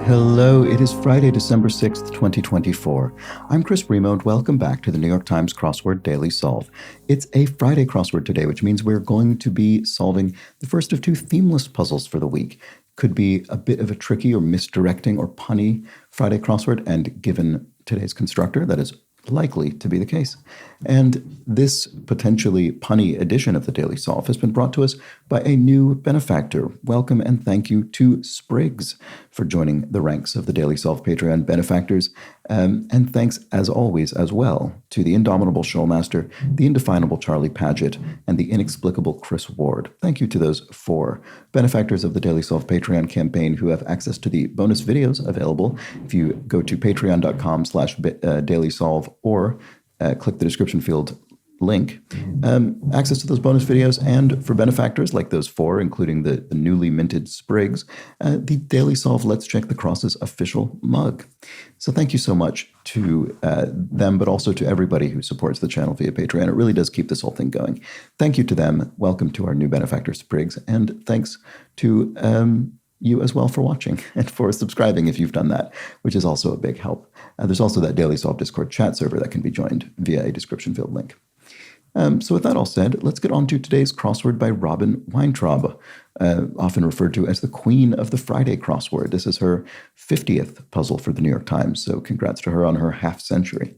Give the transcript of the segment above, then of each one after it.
Hello, it is Friday, December 6th, 2024. I'm Chris Bremo, and welcome back to the New York Times Crossword Daily Solve. It's a Friday crossword today, which means we're going to be solving the first of two themeless puzzles for the week. Could be a bit of a tricky or misdirecting or punny Friday crossword, and given today's constructor, that is likely to be the case. And this potentially punny edition of the Daily Solve has been brought to us by a new benefactor. Welcome and thank you to Spriggs for joining the ranks of the Daily Solve Patreon benefactors. And thanks, as always, as well, to the indomitable Shoalmaster, the indefinable Charlie Paget, and the inexplicable Chris Ward. Thank you to those four benefactors of the Daily Solve Patreon campaign who have access to the bonus videos available if you go to patreon.com/dailysolve or click the description field link. Access to those bonus videos, and for benefactors like those four, including the newly minted Spriggs, the Daily Solve Let's Check the Crosses official mug. So thank you so much to them, but also to everybody who supports the channel via Patreon. It really does keep this whole thing going. Thank you to them. Welcome to our new benefactor, Spriggs, and thanks to you as well for watching and for subscribing if you've done that, which is also a big help. There's also that Daily Solve Discord chat server that can be joined via a description field link. So with that all said, let's get on to today's crossword by Robin Weintraub, often referred to as the Queen of the Friday crossword. This is her 50th puzzle for the New York Times, so congrats to her on her half-century.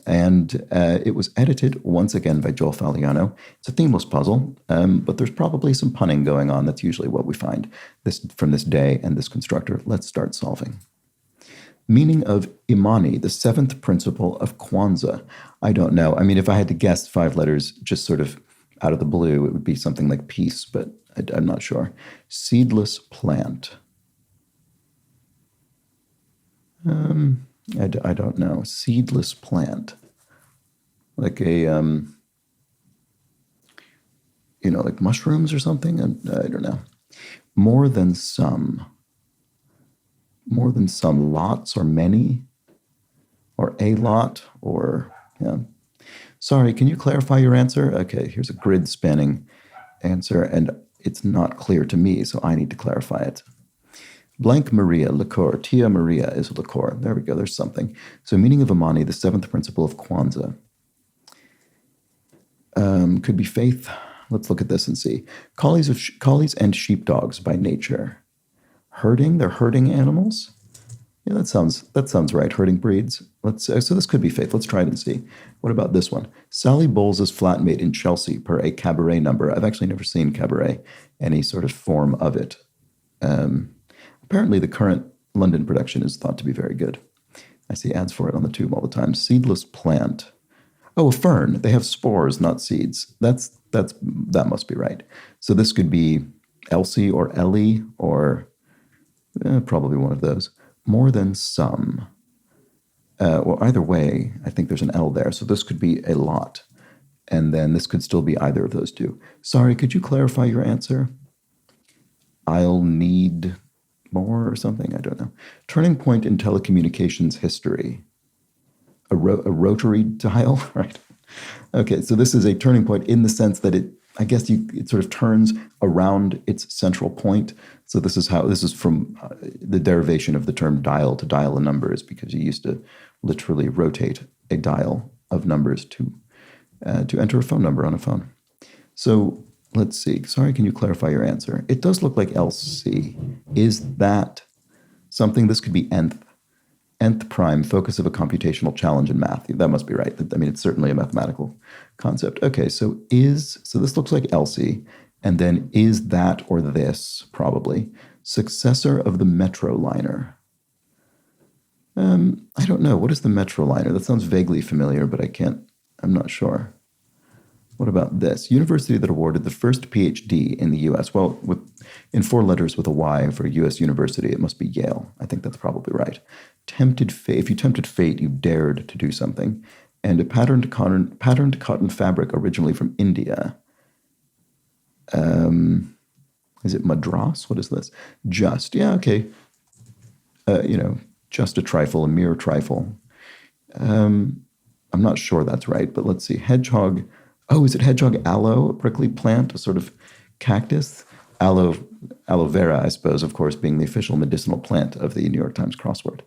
And it was edited once again by Joel Faliano. It's a themeless puzzle, but there's probably some punning going on. That's usually what we find from this day and this constructor. Let's start solving. Meaning of Imani, the seventh principle of Kwanzaa. I don't know. I mean, if I had to guess 5 letters just sort of out of the blue, it would be something like peace, but I'm not sure. Seedless plant. I don't know. Seedless plant. Like a, like mushrooms or something? I don't know. More than some. More than some, lots or many, or a lot, or, yeah. Sorry, can you clarify your answer? Okay, here's a grid spanning answer, and it's not clear to me, so I need to clarify it. Blank Maria, liqueur. Tia Maria is a liqueur. There we go, there's something. So meaning of Imani, the seventh principle of Kwanzaa. Could be faith. Let's look at this and see. Collies and sheepdogs by nature. Herding, they're herding animals. Yeah, that sounds right. Herding breeds. So this could be faith. Let's try it and see. What about this one? Sally Bowles' flatmate in Chelsea per a cabaret number. I've actually never seen cabaret, any sort of form of it. Apparently the current London production is thought to be very good. I see ads for it on the tube all the time. Seedless plant. Oh, a fern. They have spores, not seeds. That must be right. So this could be Elsie or Ellie or probably one of those. More than some. Well, either way, I think there's an L there. So this could be a lot. And then this could still be either of those two. Sorry, could you clarify your answer? I'll need more or something? I don't know. Turning point in telecommunications history. A rotary dial, right? Okay, so this is a turning point in the sense that it sort of turns around its central point. So this is from the derivation of the term dial. To dial a number is because you used to literally rotate a dial of numbers to enter a phone number on a phone. So let's see. Sorry, can you clarify your answer? It does look like LC. Is that something? This could be nth prime, focus of a computational challenge in math. That must be right. I mean, it's certainly a mathematical concept. Okay, so this looks like Elsie, and then is that or this, probably, successor of the Metroliner. I don't know. What is the Metroliner? That sounds vaguely familiar, but I'm not sure. What about this? University that awarded the first PhD in the U.S. Well, in 4 letters with a Y for a U.S. university, it must be Yale. I think that's probably right. Tempted fate. If you tempted fate, you dared to do something. And a patterned cotton fabric originally from India. Is it Madras? What is this? Just. Yeah, okay. Just a trifle, a mere trifle. I'm not sure that's right, but let's see. Hedgehog. Oh, is it hedgehog aloe, a prickly plant, a sort of cactus? aloe, aloe vera, I suppose, of course, being the official medicinal plant of the New York Times crossword.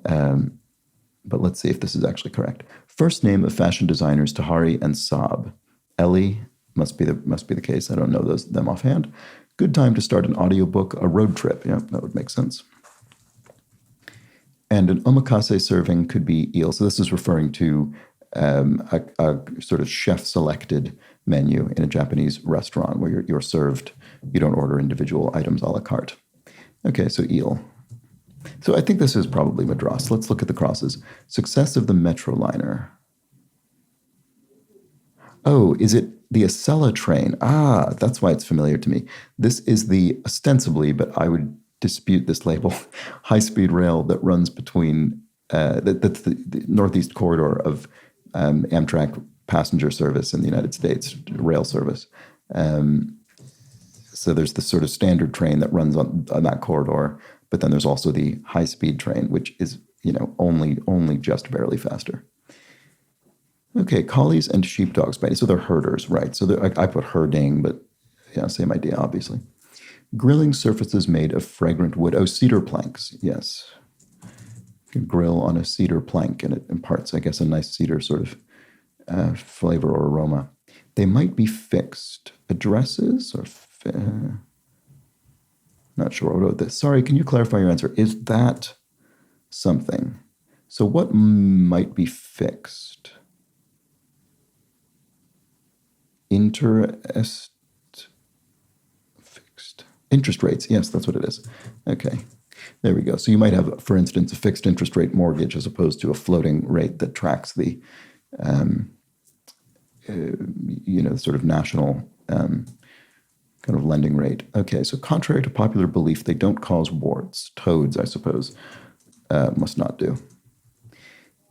But let's see if this is actually correct. First name of fashion designers Tahari and Saab. Ellie must be the case. I don't know them offhand. Good time to start an audiobook, a road trip. Yeah, that would make sense. And an omakase serving could be eel. So this is referring to a sort of chef-selected menu in a Japanese restaurant where you're served. You don't order individual items a la carte. Okay, so eel. So I think this is probably Madras. Let's look at the crosses. Success of the Metroliner. Oh, is it the Acela train? Ah, that's why it's familiar to me. This is the, ostensibly, but I would dispute this label, high-speed rail that runs between, that's the northeast corridor of Amtrak passenger service in the United States, rail service. So there's the sort of standard train that runs on that corridor, but then there's also the high-speed train, which is, only just barely faster. Okay, collies and sheepdogs. So they're herders, right? So I put herding, but same idea, obviously. Grilling surfaces made of fragrant wood. Oh, cedar planks, yes. You can grill on a cedar plank, and it imparts, I guess, a nice cedar sort of flavor or aroma. They might be fixed. Addresses or... Not sure what wrote this. Sorry, can you clarify your answer? Is that something? So what might be fixed? Fixed. Interest rates. Yes, that's what it is. Okay. There we go. So you might have, for instance, a fixed interest rate mortgage as opposed to a floating rate that tracks the, sort of national kind of lending rate. Okay, so contrary to popular belief, they don't cause warts. Toads, I suppose, must not do.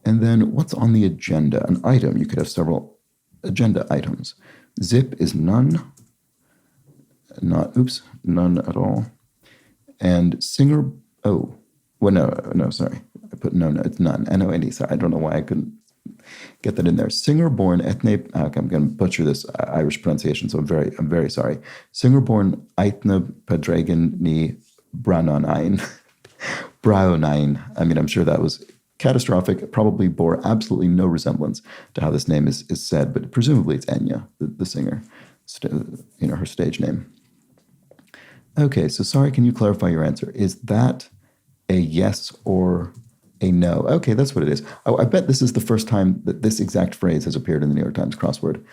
And then what's on the agenda? An item. You could have several agenda items. Zip is none. None at all. And singer, sorry. I put no, it's none. N-O-N-E, sorry. I don't know why I couldn't get that in there. Singer-born ethne, I'm going to butcher this Irish pronunciation, so I'm very sorry. Singer-born Aithne Padragan ni Braunain. Braunain. I mean, I'm sure that was catastrophic. It probably bore absolutely no resemblance to how this name is said, but presumably it's Enya, the singer, her stage name. Okay, so sorry, can you clarify your answer? Is that a yes or a no? Okay, that's what it is. Oh, I bet this is the first time that this exact phrase has appeared in the New York Times crossword.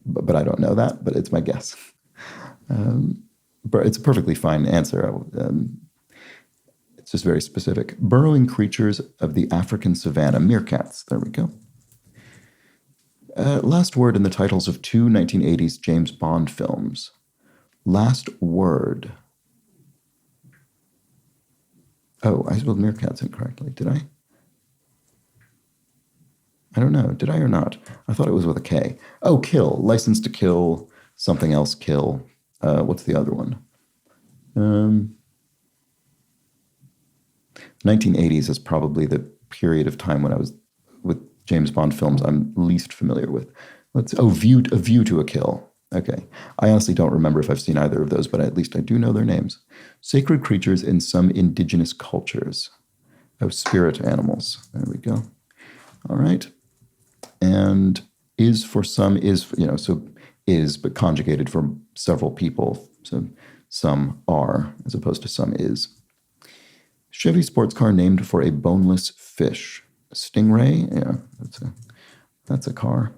But I don't know that, but it's my guess. But it's a perfectly fine answer. It's just very specific. Burrowing creatures of the African savanna. Meerkats. There we go. Last word in the titles of two 1980s James Bond films. Last word. Oh, I spelled meerkats incorrectly. Did I? I don't know. Did I or not? I thought it was with a K. Oh, kill. License to Kill. Something else kill. What's the other one? 1980s is probably the period of time when I was with James Bond films I'm least familiar with. A View to a Kill. Okay. I honestly don't remember if I've seen either of those, but at least I do know their names. Sacred creatures in some indigenous cultures. Oh, spirit animals. There we go. All right. And is for some is, so is, but conjugated for several people. So some are, as opposed to some is. Chevy sports car named for a boneless fish. Stingray? Yeah, that's a car.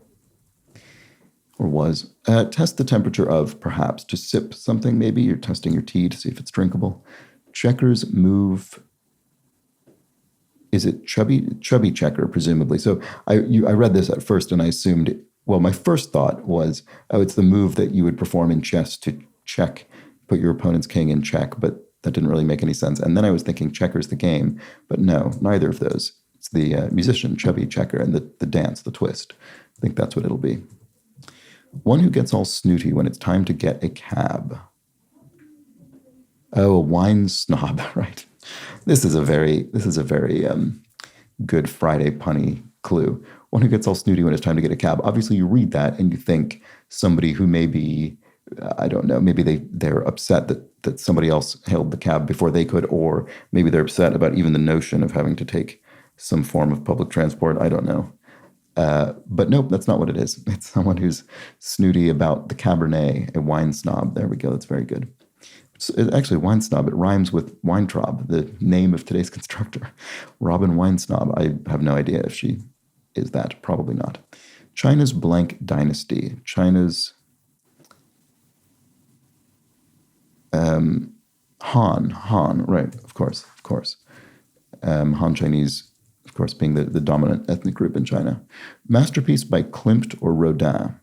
Or was. Test the temperature of, perhaps, to sip something, maybe. You're testing your tea to see if it's drinkable. Checkers move. Is it chubby checker, presumably? So I read this at first and I assumed, my first thought was, it's the move that you would perform in chess to check, put your opponent's king in check, but that didn't really make any sense. And then I was thinking checkers the game, but no, neither of those. It's the musician, chubby checker, and the dance, the twist. I think that's what it'll be. One who gets all snooty when it's time to get a cab. Oh, a wine snob, right? This is a very good Friday punny clue. One who gets all snooty when it's time to get a cab. Obviously, you read that and you think somebody who may be I don't know. Maybe they're upset that somebody else hailed the cab before they could, or maybe they're upset about even the notion of having to take some form of public transport. I don't know. But nope, that's not what it is. It's someone who's snooty about the Cabernet, a wine snob. There we go. That's very good. Actually, wine snob, it rhymes with Weintraub, the name of today's constructor. Robin Wine Snob. I have no idea if she is that. Probably not. China's blank dynasty. China's Han, right, of course. Han Chinese, of course, being the dominant ethnic group in China. Masterpiece by Klimt or Rodin.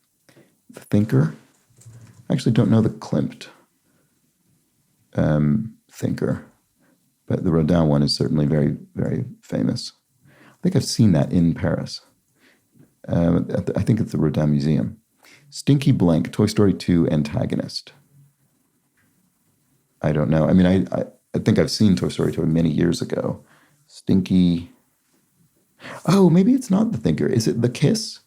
The thinker? I actually don't know the Klimt thinker, but the Rodin one is certainly very, very famous. I think I've seen that in Paris. I think it's the Rodin Museum. Stinky Blank, Toy Story 2 antagonist. I don't know. I mean, I think I've seen Toy Story 2 many years ago. Stinky. Oh, maybe it's not the thinker. Is it the Kiss?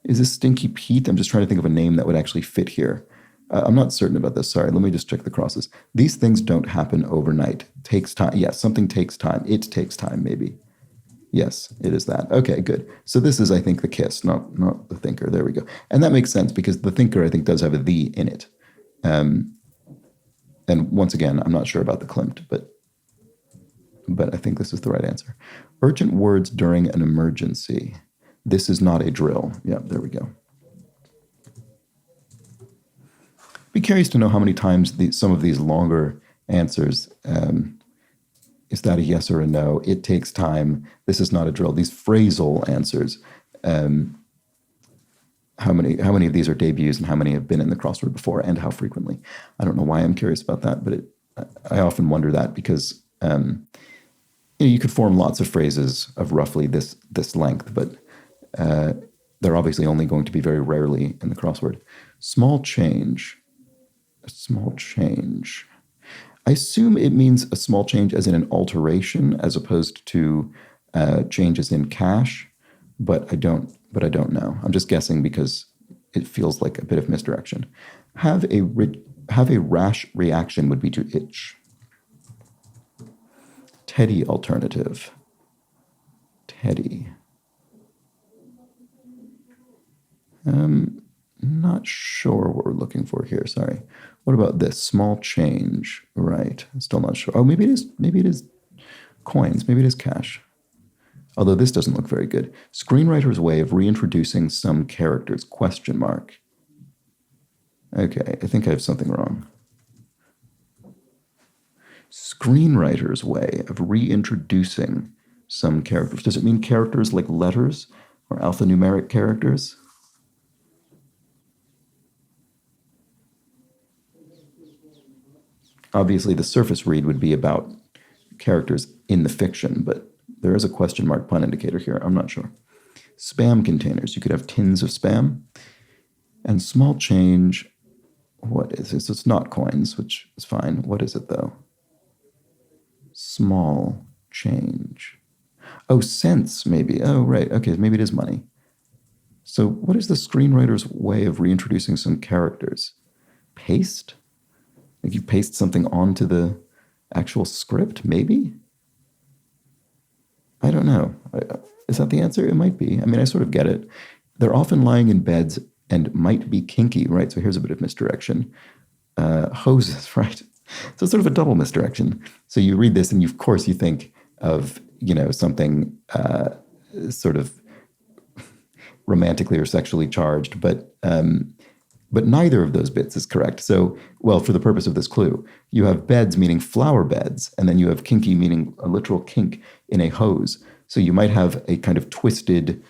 Is this Stinky Pete? I'm just trying to think of a name that would actually fit here. I'm not certain about this. Sorry, let me just check the crosses. These things don't happen overnight. Takes time. Yes, something takes time. It takes time, maybe. Yes, it is that. Okay, good. So this is, I think, the Kiss, not the thinker. There we go. And that makes sense because the thinker, I think, does have a "the" in it. And once again, I'm not sure about the Klimt, but I think this is the right answer. Urgent words during an emergency. This is not a drill. Yeah, there we go. Be curious to know how many times some of these longer answers, is that a yes or a no? It takes time. This is not a drill. These phrasal answers, how many of these are debuts and how many have been in the crossword before and how frequently? I don't know why I'm curious about that, but I often wonder that because you could form lots of phrases of roughly this length, but they're obviously only going to be very rarely in the crossword. Small change. A small change. I assume it means a small change as in an alteration as opposed to changes in cash, but I don't know. I'm just guessing because it feels like a bit of misdirection. Have a rash reaction would be to itch. Teddy alternative. Teddy. Not sure what we're looking for here. Sorry. What about this? Small change. Right. Still not sure. Oh, maybe it is coins. Maybe it is cash. Although this doesn't look very good. Screenwriter's way of reintroducing some characters. Question mark. Okay, I think I have something wrong. Screenwriter's way of reintroducing some characters. Does it mean characters like letters or alphanumeric characters? Obviously, the surface read would be about characters in the fiction, but there is a question mark pun indicator here. I'm not sure. Spam containers. You could have tins of spam. And small change. What is this? It's not coins, which is fine. What is it, though? Small change. Oh, cents, maybe. Oh, right. Okay, maybe it is money. So what is the screenwriter's way of reintroducing some characters? Paste? Like you paste something onto the actual script, maybe? I don't know. Is that the answer? It might be. I mean, I sort of get it. They're often lying in beds and might be kinky, right? So here's a bit of misdirection. Hoses, right? So it's sort of a double misdirection. So you read this and of course you think of, something sort of romantically or sexually charged, but neither of those bits is correct. So, well, for the purpose of this clue, you have beds meaning flower beds, and then you have kinky meaning a literal kink in a hose. So you might have a kind of twisted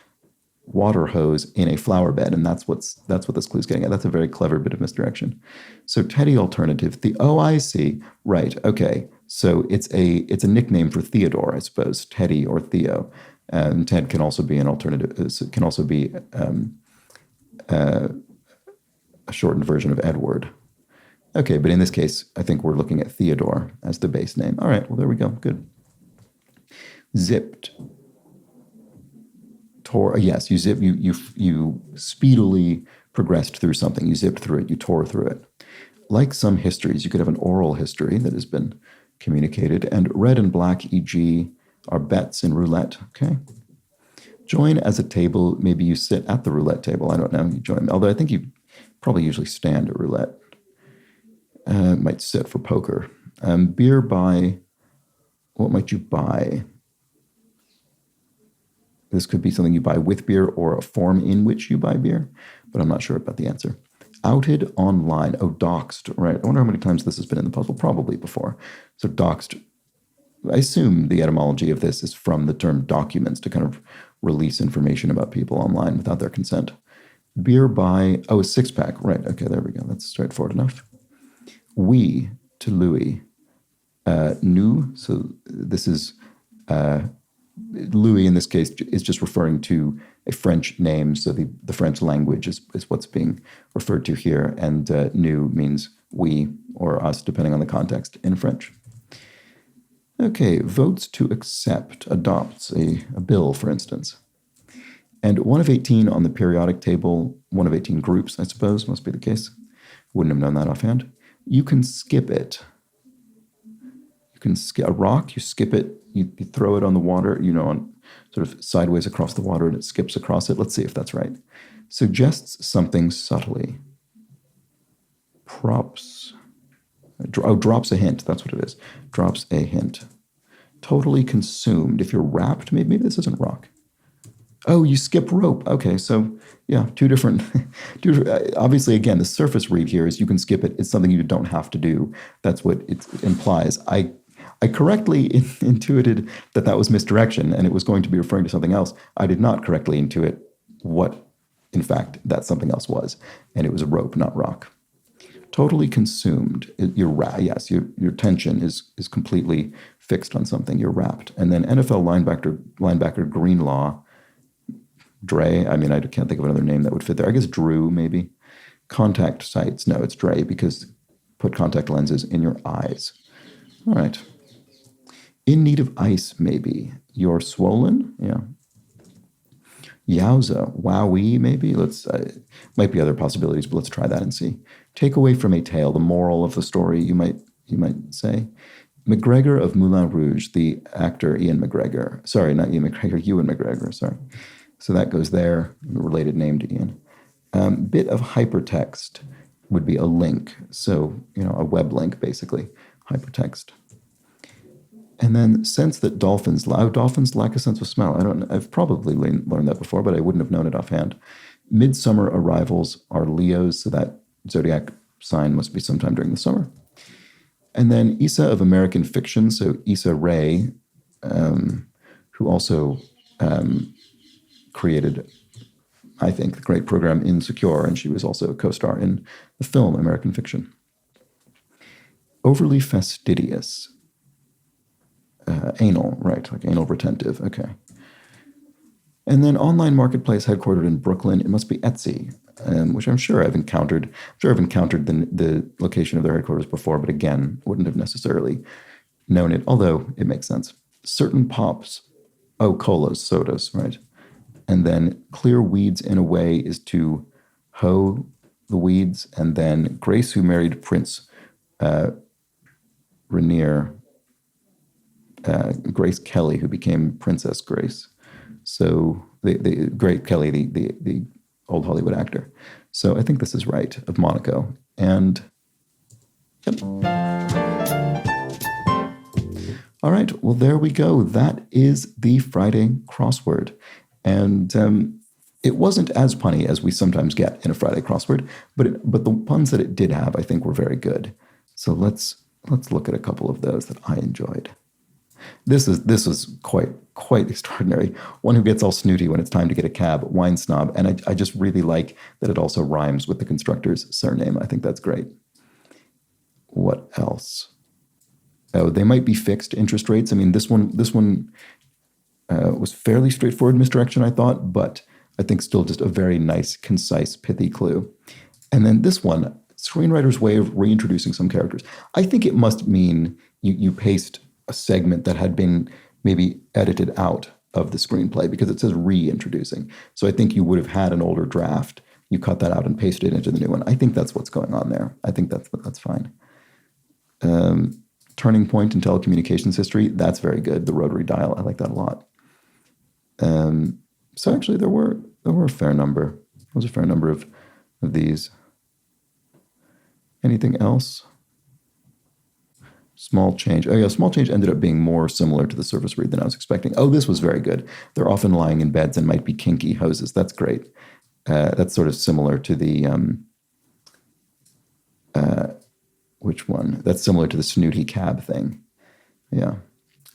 water hose in a flower bed, and that's what this clue is getting at. That's a very clever bit of misdirection. So Teddy alternative. I see. Right. Okay. So it's a nickname for Theodore, I suppose. Teddy or Theo. Ted can also be an alternative. It can also be a shortened version of Edward. Okay, but in this case, I think we're looking at Theodore as the base name. All right, well, there we go. Good. Zipped. Yes, you zip. You speedily progressed through something. You zipped through it, you tore through it. Like some histories, you could have an oral history that has been communicated, and red and black, e.g., are bets in roulette. Okay. Join as a table. Maybe you sit at the roulette table. I don't know. You join, although I think you probably usually stand at roulette. Might sit for poker. Beer buy. What might you buy? This could be something you buy with beer or a form in which you buy beer, but I'm not sure about the answer. Outed online. Oh, doxed. Right. I wonder how many times this has been in the puzzle. Probably before. So doxed. I assume the etymology of this is from the term documents, to kind of release information about people online without their consent. Beer by, a six-pack. Right. Okay, there we go. That's straightforward enough. We to Louis. Nous. So this is Louis in this case is just referring to a French name. So the French language is what's being referred to here. And nous means we or us, depending on the context in French. Okay, votes to accept, adopts a bill, for instance. And 1 of 18 on the periodic table, 1 of 18 groups, I suppose, must be the case. Wouldn't have known that offhand. You can skip it. You can skip a rock, you skip it, you throw it on the water, on sort of sideways across the water, and it skips across it. Let's see if that's right. Suggests something subtly. Drops a hint. That's what it is. Drops a hint. Totally consumed. If you're wrapped, maybe this isn't rock. Oh, you skip rope. Okay, so yeah, two different. Obviously, again, the surface read here is you can skip it. It's something you don't have to do. That's what it implies. I correctly intuited that was misdirection and it was going to be referring to something else. I did not correctly intuit what, in fact, that something else was, and it was a rope, not rock. Totally consumed. Your tension is completely fixed on something. You're wrapped. And then NFL linebacker Greenlaw, Dre. I mean, I can't think of another name that would fit there. I guess Drew, maybe. Contact sites. No, it's Dre, because put contact lenses in your eyes. All right. In need of ice, maybe. You're swollen. Yeah. Yowza, wowee, maybe. Might be other possibilities, but let's try that and see. Take away from a tale, the moral of the story, you might say. McGregor of Moulin Rouge, the actor Ian McGregor. Sorry, not Ian McGregor, Ewan McGregor, sorry. So that goes there, a related name to Ian. Bit of hypertext would be a link. So, a web link, basically, hypertext. And then sense that dolphins lack a sense of smell. I've probably learned that before, but I wouldn't have known it offhand. Midsummer arrivals are Leos, so that zodiac sign must be sometime during the summer. And then Issa of American Fiction, so Issa Rae, who also created, I think, the great program Insecure, and she was also a co-star in the film American Fiction. Overly fastidious. Anal, right, like anal retentive, okay. And then online marketplace headquartered in Brooklyn, it must be Etsy, which I'm sure I've encountered. The location of their headquarters before, but again, wouldn't have necessarily known it, although it makes sense. Certain pops, colas, sodas, right? And then clear weeds in a way is to hoe the weeds, and then Grace, who married Prince Rainier, Grace Kelly, who became Princess Grace. So the great Kelly, the old Hollywood actor. So I think this is right, of Monaco. And yep. All right, well, there we go. That is the Friday crossword. And it wasn't as punny as we sometimes get in a Friday crossword, but the puns that it did have, I think, were very good. So let's look at a couple of those that I enjoyed. This is quite extraordinary. One who gets all snooty when it's time to get a cab, wine snob. And I just really like that it also rhymes with the constructor's surname. I think that's great. What else? Oh, they might be fixed interest rates. I mean, this one was fairly straightforward misdirection, I thought, but I think still just a very nice, concise, pithy clue. And then this one, screenwriter's way of reintroducing some characters. I think it must mean you paste a segment that had been maybe edited out of the screenplay, because it says reintroducing. So I think you would have had an older draft. you cut that out and pasted it into the new one. I think that's what's going on there. I think that's fine. Turning point in telecommunications history, that's very good. The rotary dial, I like that a lot. So actually, there were a fair number. There was a fair number of these. Anything else? Small change. Oh yeah, small change ended up being more similar to the surface read than I was expecting. Oh, this was very good. They're often lying in beds and might be kinky hoses. That's great. That's sort of similar to the which one? That's similar to the snooty cab thing. Yeah.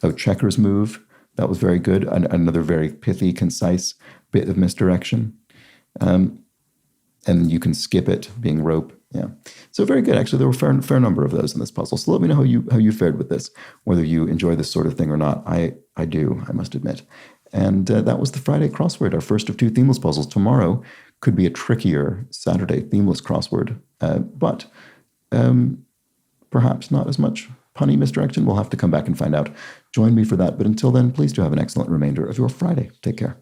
Oh, checkers move. That was very good. Another very pithy, concise bit of misdirection. And you can skip it, being rope. Yeah. So very good. Actually, there were a fair number of those in this puzzle. So let me know how you fared with this, whether you enjoy this sort of thing or not. I do, I must admit. And that was the Friday crossword, our first of 2 themeless puzzles. Tomorrow could be a trickier Saturday themeless crossword, but perhaps not as much punny misdirection. We'll have to come back and find out. Join me for that. But until then, please do have an excellent remainder of your Friday. Take care.